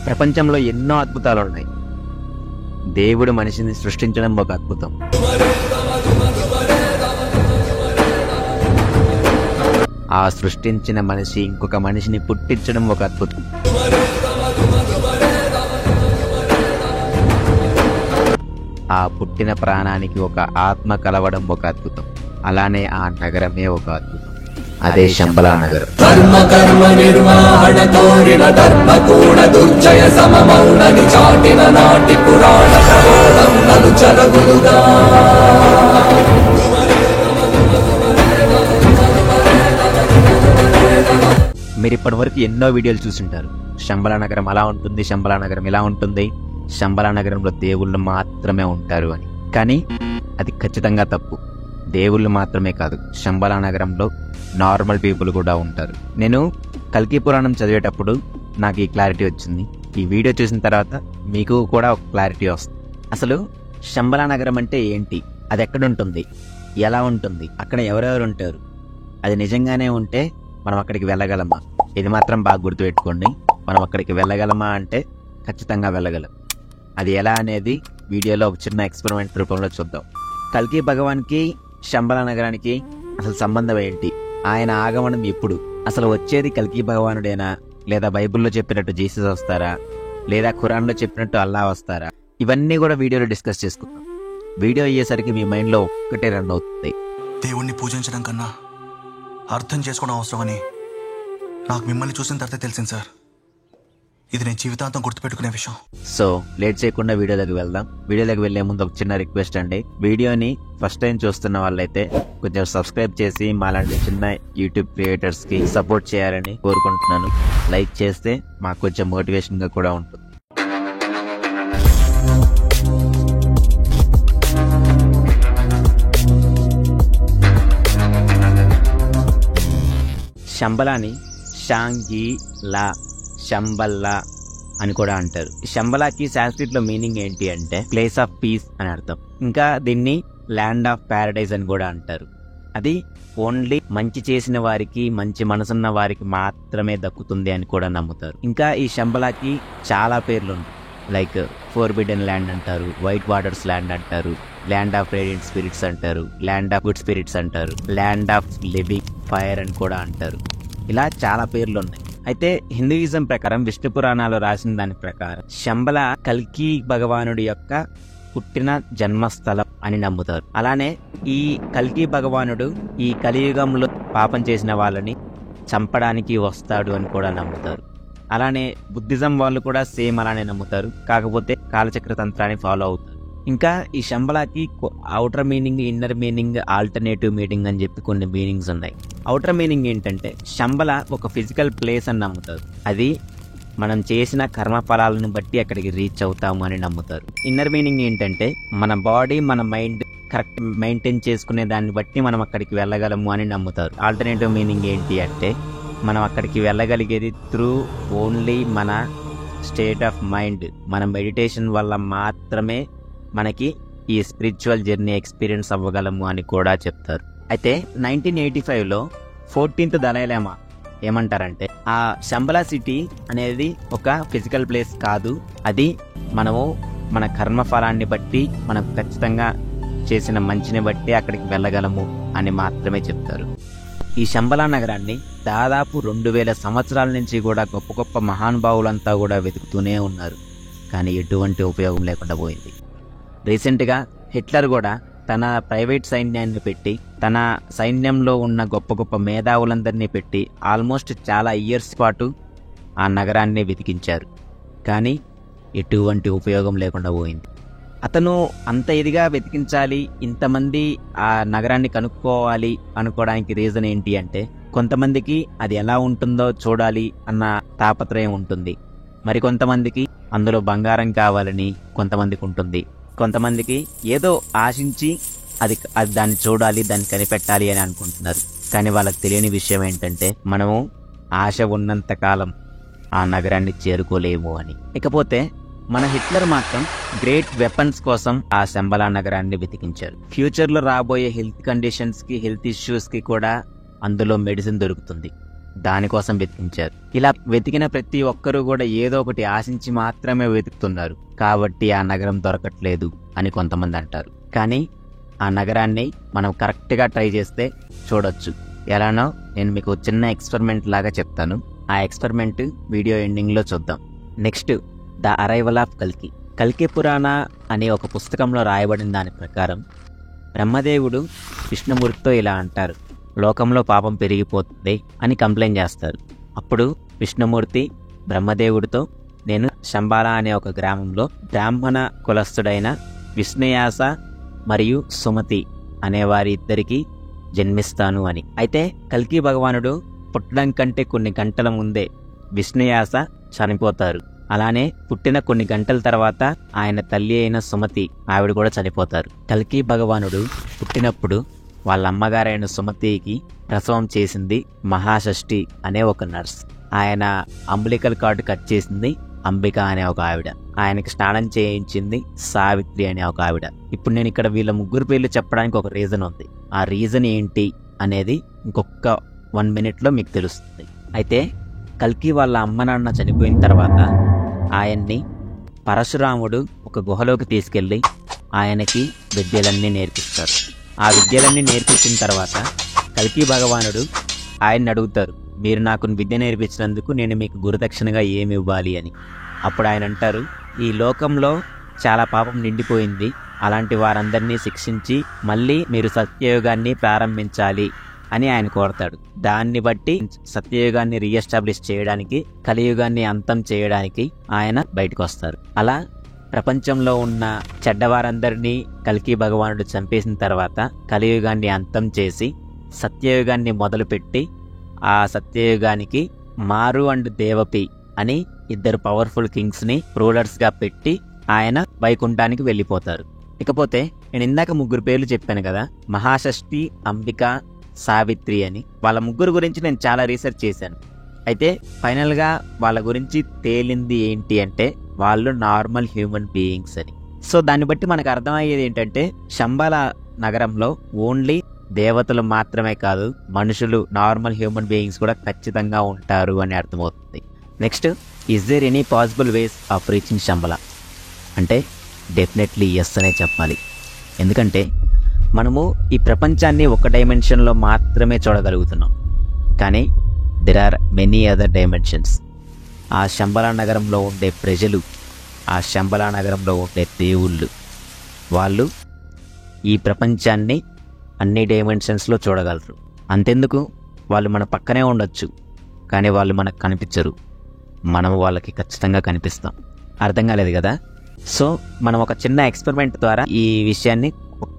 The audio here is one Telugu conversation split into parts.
ప్రపంచంలో ఎన్నో అద్భుతాలు ఉన్నాయి. దేవుడు మనిషిని సృష్టించడం ఒక అద్భుతం. ఆ సృష్టించిన మనిషి ఇంకొక మనిషిని పుట్టించడం ఒక అద్భుతం. ఆ పుట్టిన ప్రాణానికి ఒక ఆత్మ కలవడం ఒక అద్భుతం. అలానే ఆ నగరమే ఒక అద్భుతం. అదే శంబలా నగరం. కర్మ కర్మ నిర్వహణ కోరిన ధర్మ కూడ దుర్జయ సమమౌనని చాటిన నాటి పురాణ ప్రబోధం నలు చరగులుగా. మీరు ఇప్పటి వరకు ఎన్నో వీడియోలు చూసింటారు. శంబలా నగరం అలా ఉంటుంది, శంబలా నగరం ఇలా ఉంటుంది, శంబలా నగరంలో దేవుళ్ళు మాత్రమే ఉంటారు అని. కానీ అది ఖచ్చితంగా తప్పు. దేవుళ్ళు మాత్రమే కాదు, శంబలా నగరంలో నార్మల్ పీపుల్ కూడా ఉంటారు. నేను కల్కి పురాణం చదివేటప్పుడు నాకు ఈ క్లారిటీ వచ్చింది. ఈ వీడియో చూసిన తర్వాత మీకు కూడా ఒక క్లారిటీ వస్తుంది. అసలు శంబలా నగరం అంటే ఏంటి, అది ఎక్కడుంటుంది, ఎలా ఉంటుంది, అక్కడ ఎవరెవరు ఉంటారు, అది నిజంగానే ఉంటే మనం అక్కడికి వెళ్ళగలమా? ఇది మాత్రం బాగా గుర్తుపెట్టుకోండి. మనం అక్కడికి వెళ్ళగలమా అంటే ఖచ్చితంగా వెళ్ళగలం. అది ఎలా అనేది వీడియోలో ఒక చిన్న ఎక్స్పెరిమెంట్ రూపంలో చూద్దాం. కల్కి భగవాన్కి శంబలా నగరానికి అసలు సంబంధం ఏంటి, ఆయన ఆగమనం ఎప్పుడు, అసలు వచ్చేది కల్కి భగవానుడేనా, లేదా బైబిల్లో చెప్పినట్టు జీసస్ వస్తారా, లేదా ఖురాన్లో చెప్పినట్టు అల్లా వస్తారా, ఇవన్నీ కూడా వీడియోలో డిస్కస్ చేసుకుందాం. వీడియో అయ్యేసరికి మీ మైండ్లో ఒక్కటే రన్ అవుతుంది. దేవుణ్ణి పూజించడం కన్నా అర్థం చేసుకోవడం అవసరమని నాకు మిమ్మల్ని చూసిన తర్వాత తెలిసింది సార్. ఇది నేను జీవితాంతం గుర్తుపెట్టుకునే విషయం. సో లేట్ చేయకుండా వీడియోలోకి వెళ్దాం. వీడియోలోకి వెళ్లే ముందు ఒక చిన్న రిక్వెస్ట్ అండి. వీడియోని ఫస్ట్ టైం చూస్తున్న వాళ్ళైతే కొంచెం సబ్స్క్రైబ్ చేసి మాలాంటి చిన్న యూట్యూబ్ క్రియేటర్స్ కి సపోర్ట్ చేయాలని కోరుకుంటున్నాను. లైక్ చేస్తే మాకు కొంచెం మోటివేషన్ గా కూడా ఉంటుంది. శంబలాని షాంగి లా, శంబల్లా అని కూడా అంటారు. శంబలాకి సాంస్క్రిట్ లో మీనింగ్ ఏంటి అంటే ప్లేస్ ఆఫ్ పీస్ అని అర్థం. ఇంకా దీన్ని ల్యాండ్ ఆఫ్ ప్యారడైజ్ అని కూడా అంటారు. అది ఓన్లీ మంచి చేసిన వారికి, మంచి మనసున్న వారికి మాత్రమే దక్కుతుంది అని కూడా నమ్ముతారు. ఇంకా ఈ శంబలాకి చాలా పేర్లు ఉంటాయి. లైక్ ఫోర్బిడెన్ ల్యాండ్ అంటారు, వైట్ వాటర్స్ ల్యాండ్ అంటారు, ల్యాండ్ ఆఫ్ రేడియంట్ స్పిరిట్స్ అంటారు, ల్యాండ్ ఆఫ్ గుడ్ స్పిరిట్స్ అంటారు, ల్యాండ్ ఆఫ్ లివింగ్ ఫైర్ అని కూడా అంటారు. ఇలా చాలా పేర్లు ఉన్నాయి. అయితే హిందూయిజం ప్రకారం, విష్ణు పురాణాలు రాసిన దాని ప్రకారం శంబలా కల్కి భగవానుడి యొక్క పుట్టిన జన్మస్థలం అని నమ్ముతారు. అలానే ఈ కల్కి భగవానుడు ఈ కలియుగంలో పాపం చేసిన వాళ్ళని చంపడానికి వస్తాడు అని కూడా నమ్ముతారు. అలానే బుద్ధిజం వాళ్ళు కూడా సేమ్ అలానే నమ్ముతారు, కాకపోతే కాలచక్ర తంత్రాన్ని ఫాలో అవుతారు. ఇంకా ఈ శంబలాకి outer meaning, inner meaning, alternative meaning అని చెప్పి కొన్ని మీనింగ్స్ ఉన్నాయి. ఔటర్ మీనింగ్ ఏంటంటే శంబలా ఒక ఫిజికల్ ప్లేస్ అని నమ్ముతారు. అది మనం చేసిన కర్మ ఫలాలను బట్టి అక్కడికి రీచ్ అవుతాము అని నమ్ముతారు. ఇన్నర్ మీనింగ్ ఏంటంటే మన బాడీ, మన మైండ్ కరెక్ట్ మెయింటైన్ చేసుకునే దాన్ని బట్టి మనం అక్కడికి వెళ్ళగలము అని నమ్ముతారు. ఆల్టర్నేటివ్ మీనింగ్ ఏంటి అంటే మనం అక్కడికి వెళ్ళగలిగేది త్రూ ఓన్లీ మన స్టేట్ ఆఫ్ మైండ్, మన మెడిటేషన్ వల్ల మాత్రమే మనకి ఈ స్పిరిచువల్ జర్నీ ఎక్స్పీరియన్స్ అవ్వగలము అని కూడా చెప్తారు. అయితే 1985లో 14th దలైలామా ఏమంటారంటే ఆ శంబలా సిటీ అనేది ఒక ఫిజికల్ ప్లేస్ కాదు, అది మనము మన కర్మఫలాన్ని బట్టి, మనం ఖచ్చితంగా చేసిన మంచిని బట్టి అక్కడికి వెళ్ళగలము అని మాత్రమే చెప్తారు. ఈ శంబలా నగరాన్ని దాదాపు 2000 సంవత్సరాల నుంచి కూడా గొప్ప గొప్ప మహానుభావులంతా కూడా వెతుకుతూనే ఉన్నారు. కానీ ఎటువంటి ఉపయోగం లేకుండా పోయింది. రీసెంట్గా హిట్లర్ కూడా తన ప్రైవేట్ సైన్యాన్ని పెట్టి, తన సైన్యంలో ఉన్న గొప్ప గొప్ప మేధావులందరినీ పెట్టి ఆల్మోస్ట్ చాలా ఇయర్స్ పాటు ఆ నగరాన్ని వెతికించారు. కానీ ఎటువంటి ఉపయోగం లేకుండా పోయింది. అతను అంత ఇదిగా వెతికించాలి, ఇంతమంది ఆ నగరాన్ని కనుక్కోవాలి అనుకోవడానికి రీజన్ ఏంటి అంటే కొంతమందికి అది ఎలా ఉంటుందో చూడాలి అన్న తాపత్రయం ఉంటుంది. మరికొంతమందికి అందులో బంగారం కావాలని కొంతమందికి ఉంటుంది. కొంతమందికి ఏదో ఆశించి అది దాన్ని చూడాలి, దాన్ని కనిపెట్టాలి అని అనుకుంటున్నారు. కానీ వాళ్ళకి తెలియని విషయం ఏంటంటే మనము ఆశ ఉన్నంత కాలం ఆ నగరాన్ని చేరుకోలేము అని. ఇకపోతే మన హిట్లర్ మాత్రం గ్రేట్ వెపన్స్ కోసం ఆ శంబలా నగరాన్ని వెతికించారు. ఫ్యూచర్ లో రాబోయే హెల్త్ కండిషన్స్ కి, హెల్త్ ఇష్యూస్ కి కూడా అందులో మెడిసిన్ దొరుకుతుంది. దానికోసం వెతికించారు. ఇలా వెతికిన ప్రతి ఒక్కరూ కూడా ఏదో ఒకటి ఆశించి మాత్రమే వెతుకుతున్నారు, కాబట్టి ఆ నగరం దొరకట్లేదు అని కొంతమంది అంటారు. కానీ ఆ నగరాన్ని మనం కరెక్ట్గా ట్రై చేస్తే చూడొచ్చు. ఎలానో నేను మీకు చిన్న ఎక్స్పెరిమెంట్ లాగా చెప్తాను. ఆ ఎక్స్పెరిమెంట్ వీడియో ఎండింగ్లో చూద్దాం. నెక్స్ట్, ద అరైవల్ ఆఫ్ కల్కి. కల్కి పురాణ అనే ఒక పుస్తకంలో రాయబడిన దాని ప్రకారం బ్రహ్మదేవుడు విష్ణుమూర్తితో ఇలా అంటారు, లోకంలో పాపం పెరిగిపోతుంది అని కంప్లైంట్ చేస్తారు. అప్పుడు విష్ణుమూర్తి బ్రహ్మదేవుడితో, నేను శంబాల అనే ఒక గ్రామంలో బ్రాహ్మణ కులస్థుడైన విష్ణుయాస మరియు సుమతి అనే వారి ఇద్దరికి జన్మిస్తాను అని. అయితే కల్కి భగవానుడు పుట్టడం కంటే కొన్ని గంటల ముందే విష్ణుయాస చనిపోతారు. అలానే పుట్టిన కొన్ని గంటల తర్వాత ఆయన తల్లి అయిన సుమతి ఆవిడ కూడా చనిపోతారు. కల్కి భగవానుడు పుట్టినప్పుడు వాళ్ళ అమ్మగారైన సుమతికి ప్రసవం చేసింది మహాషష్ఠి అనే ఒక నర్స్. ఆయన అంబిలికల్ కార్డు కట్ చేసింది అంబిక అనే ఒక ఆవిడ. ఆయనకి స్నానం చేయించింది సావిత్రి అనే ఒక ఆవిడ. ఇప్పుడు నేను ఇక్కడ వీళ్ళ ముగ్గురు పేర్లు చెప్పడానికి ఒక రీజన్ ఉంది. ఆ రీజన్ ఏంటి అనేది ఇంకొక 1 minute మీకు తెలుస్తుంది. అయితే కల్కి వాళ్ళ అమ్మ నాన్న చనిపోయిన తర్వాత ఆయన్ని పరశురాముడు ఒక గుహలోకి తీసుకెళ్ళి ఆయనకి విద్యలన్నీ నేర్పిస్తారు. ఆ విద్యలన్నీ నేర్పించిన తర్వాత కల్కి భగవానుడు ఆయన్ని అడుగుతారు, మీరు నాకు విద్య నేర్పించినందుకు నేను మీకు గురుదక్షిణగా ఏమి ఇవ్వాలి అని. అప్పుడు ఆయన అంటారు, ఈ లోకంలో చాలా పాపం నిండిపోయింది, అలాంటి వారందరినీ శిక్షించి మళ్ళీ మీరు సత్యయుగాన్ని ప్రారంభించాలి అని ఆయన కోరతాడు. దాన్ని బట్టి సత్యయుగాన్ని రీఎస్టాబ్లిష్ చేయడానికి, కలియుగాన్ని అంతం చేయడానికి ఆయన బయటకు వస్తారు. అలా ప్రపంచంలో ఉన్న చెడ్డవారందరినీ కల్కి భగవానుడు చంపేసిన తర్వాత కలియుగాన్ని అంతం చేసి సత్యయుగాన్ని మొదలుపెట్టి ఆ సత్యయుగానికి మారు అండ్ దేవపి అని 2 పవర్ఫుల్ కింగ్స్ని రూలర్స్గా పెట్టి ఆయన వైకుంఠానికి వెళ్ళిపోతారు. ఇకపోతే నేను ఇందాక 3 పేర్లు చెప్పాను కదా, మహాషష్ఠి, అంబిక, సావిత్రి అని. వాళ్ళ ముగ్గురు గురించి నేను చాలా రీసెర్చ్ చేశాను. అయితే ఫైనల్గా వాళ్ళ గురించి తేలింది ఏంటి అంటే వాళ్ళు నార్మల్ హ్యూమన్ బీయింగ్స్ అని. సో దాన్ని బట్టి మనకు అర్థమయ్యేది ఏంటంటే శంబాల నగరంలో ఓన్లీ దేవతలు మాత్రమే కాదు, మనుషులు, నార్మల్ హ్యూమన్ బీయింగ్స్ కూడా ఖచ్చితంగా ఉంటారు అని అర్థమవుతుంది. Next, is there any possible ways of reaching Shambhala అంటే డెఫినెట్లీ ఎస్ అనే చెప్పాలి. ఎందుకంటే మనము ఈ ప్రపంచాన్ని ఒక డైమెన్షన్లో మాత్రమే చూడగలుగుతున్నాం, కానీ there are many other dimensions. ఆ శంబల నగరంలో ఉండే ప్రజలు, ఆ శంబల నగరంలో ఉండే దేవుళ్ళు, వాళ్ళు ఈ ప్రపంచాన్ని అన్ని డైమెన్షన్స్లో చూడగలరు. అంతెందుకు, వాళ్ళు మన పక్కనే ఉండొచ్చు, కానీ వాళ్ళు మనకు కనిపించరు, మనం వాళ్ళకి ఖచ్చితంగా కనిపిస్తాం. అర్థం కాలేదు కదా? సో మనం ఒక చిన్న ఎక్స్పెరిమెంట్ ద్వారా ఈ విషయాన్ని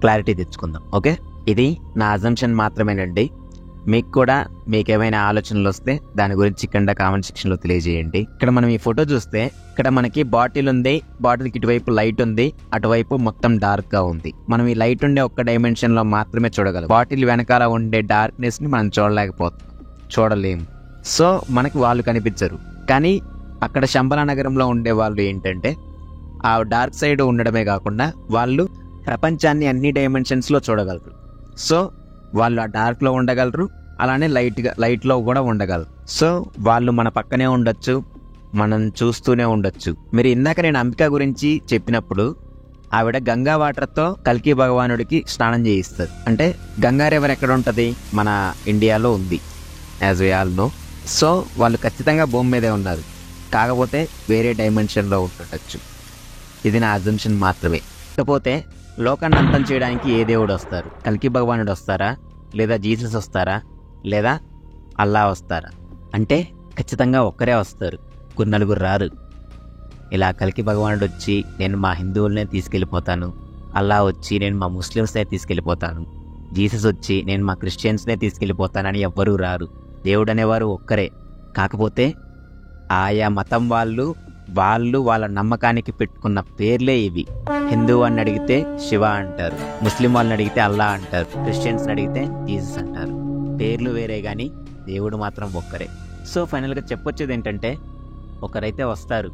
క్లారిటీ తెచ్చుకుందాం. ఓకే, ఇది నా అజంప్షన్ మాత్రమేనండి. మీకు కూడా మీకేమైనా ఆలోచనలు వస్తే దాని గురించి కింద కామెంట్ సెక్షన్లో తెలియజేయండి. ఇక్కడ మనం ఈ ఫోటో చూస్తే ఇక్కడ మనకి బాటిల్ ఉంది, బాటిల్కి ఇటువైపు లైట్ ఉంది, అటువైపు మొత్తం డార్క్ గా ఉంది. మనం ఈ లైట్ ఉండే ఒక్క డైమెన్షన్ లో మాత్రమే చూడగలం. బాటిల్ వెనకాల ఉండే డార్క్నెస్ ని మనం చూడలేము. సో మనకి వాళ్ళు కనిపించరు. కానీ అక్కడ శంబల నగరంలో ఉండే వాళ్ళు ఏంటంటే ఆ డార్క్ సైడ్ ఉండడమే కాకుండా వాళ్ళు ప్రపంచాన్ని అన్ని డైమెన్షన్స్ లో చూడగలరు. సో వాళ్ళు ఆ డార్క్ లో ఉండగలరు, అలానే లైట్ లో కూడా ఉండగలరు. సో వాళ్ళు మన పక్కనే ఉండొచ్చు, మనం చూస్తూనే ఉండొచ్చు. మీరు ఇందాక నేను అంబిక గురించి చెప్పినప్పుడు ఆవిడ గంగా వాటర్తో కల్కి భగవానుడికి స్నానం చేయిస్తారు. అంటే గంగా రివర్ ఎక్కడ ఉంటుంది? మన ఇండియాలో ఉంది, as we all know. So వాళ్ళు ఖచ్చితంగా భూమి మీదే ఉన్నారు, కాకపోతే వేరే డైమెన్షన్లో ఉంటుండొచ్చు. ఇది నా అజంప్షన్ మాత్రమే. ఇకపోతే లోకాన్ని అంతం చేయడానికి ఏ దేవుడు వస్తారు? కల్కి భగవానుడు వస్తారా, లేదా జీసస్ వస్తారా, లేదా అల్లా వస్తారా? అంటే ఖచ్చితంగా ఒక్కరే వస్తారు, 4 రారు. ఇలా కల్కి భగవానుడు వచ్చి నేను మా హిందువులనే తీసుకెళ్ళిపోతాను, అల్లా వచ్చి నేను మా ముస్లిమ్స్నే తీసుకెళ్ళిపోతాను, జీసస్ వచ్చి నేను మా క్రిస్టియన్స్నే తీసుకెళ్ళిపోతానని ఎవ్వరూ రారు. దేవుడు అనేవారు ఒక్కరే. కాకపోతే ఆయా మతం వాళ్ళు వాళ్ళ నమ్మకానికి పెట్టుకున్న పేర్లే ఇవి. హిందూ అని అడిగితే శివ అంటారు, ముస్లిం వాళ్ళని అడిగితే అల్లా అంటారు, క్రిస్టియన్స్ అడిగితే జీసస్ అంటారు. పేర్లు వేరే కానీ దేవుడు మాత్రం ఒక్కరే. సో ఫైనల్గా చెప్పొచ్చేది ఏంటంటే ఒకరైతే వస్తారు,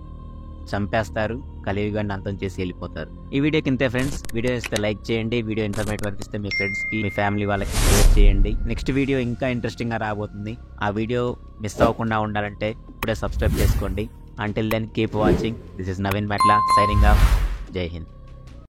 చంపేస్తారు, కలియుగాన్ని అంతం చేసి వెళ్ళిపోతారు. ఈ వీడియోకి ఇంతే ఫ్రెండ్స్. వీడియో ఇస్తే లైక్ చేయండి. వీడియో ఇన్ఫర్మేటివ్ అనిపిస్తే మీ ఫ్రెండ్స్కి, మీ ఫ్యామిలీ వాళ్ళకి షేర్ చేయండి. నెక్స్ట్ వీడియో ఇంకా ఇంట్రెస్టింగ్గా రాబోతుంది. ఆ వీడియో మిస్ అవ్వకుండా ఉండాలంటే ఇప్పుడే సబ్స్క్రైబ్ చేసుకోండి. Until then, keep watching. This is Naveen Matla signing off. Jai Hind.